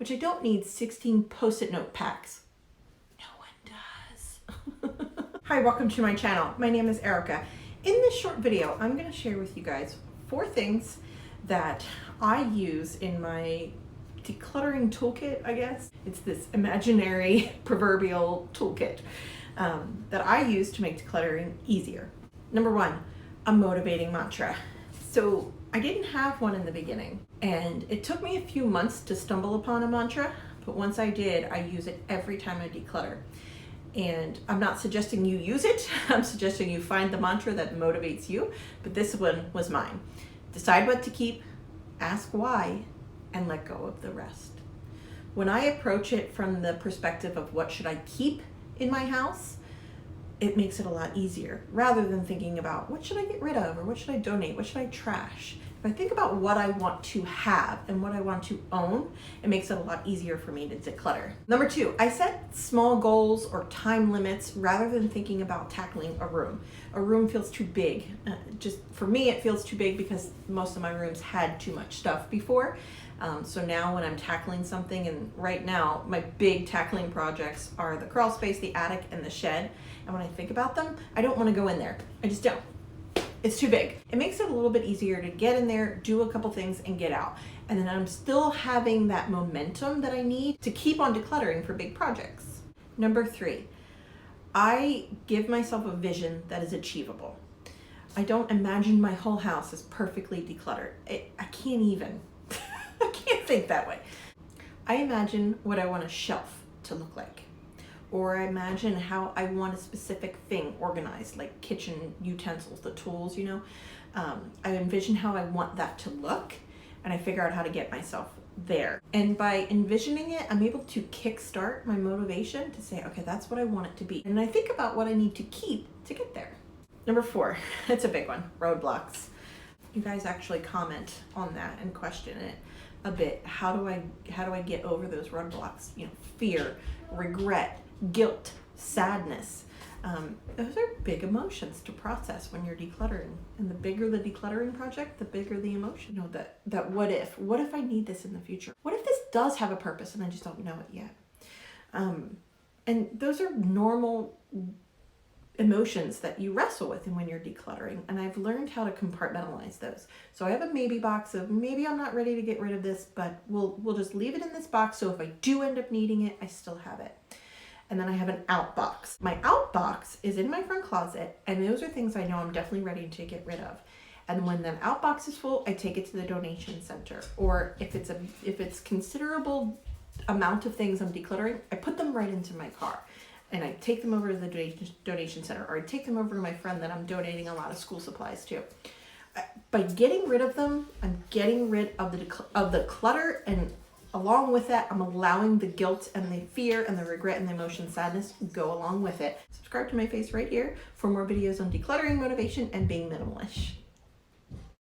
which I don't need 16 post-it note packs. No one does. Hi, welcome to my channel. My name is Erica. In this short video, I'm going to share with you guys 4 things that I use in my decluttering toolkit, I guess. It's this imaginary proverbial toolkit that I use to make decluttering easier. Number 1, a motivating mantra. So I didn't have one in the beginning, and it took me a few months to stumble upon a mantra, but once I did, I use it every time I declutter. And I'm not suggesting you use it, I'm suggesting you find the mantra that motivates you, but this one was mine. Decide what to keep, ask why, and let go of the rest. When I approach it from the perspective of what should I keep in my house, it makes it a lot easier, rather than thinking about what should I get rid of, or what should I donate, what should I trash. If I think about what I want to have and what I want to own, it makes it a lot easier for me to declutter. Number 2, I set small goals or time limits rather than thinking about tackling a room. A room feels too big. Just for me, it feels too big because most of my rooms had too much stuff before. So now when I'm tackling something, and right now my big tackling projects are the crawl space, the attic, and the shed. And when I think about them, I don't want to go in there. I just don't. It's too big. It makes it a little bit easier to get in there, do a couple things, and get out. And then I'm still having that momentum that I need to keep on decluttering for big projects. Number 3, I give myself a vision that is achievable. I don't imagine my whole house as perfectly decluttered. I can't even. I can't think that way. I imagine what I want a shelf to look like. Or I imagine how I want a specific thing organized, like kitchen utensils, the tools, you know. I envision how I want that to look, and I figure out how to get myself there. And by envisioning it, I'm able to kickstart my motivation to say, okay, that's what I want it to be. And I think about what I need to keep to get there. Number 4, it's a big one, roadblocks. You guys actually comment on that and question it a bit. How do I get over those roadblocks? You know, fear, regret, guilt, sadness. Those are big emotions to process when you're decluttering. And the bigger the decluttering project, the bigger the emotion. You know, that what if I need this in the future? What if this does have a purpose and I just don't know it yet? And those are normal emotions that you wrestle with when you're decluttering, and I've learned how to compartmentalize those. So I have a maybe box of maybe I'm not ready to get rid of this, but we'll just leave it in this box, so if I do end up needing it, I still have it. And then I have an out box. My out box is in my front closet, and those are things I know I'm definitely ready to get rid of. And when that out box is full, I take it to the donation center. Or if it's considerable amount of things I'm decluttering, I put them right into my car. And I take them over to the donation center, or I take them over to my friend that I'm donating a lot of school supplies to. By getting rid of them, I'm getting rid of the clutter, and along with that, I'm allowing the guilt and the fear and the regret and the emotion, sadness go along with it. Subscribe to my face right here for more videos on decluttering, motivation, and being minimalish.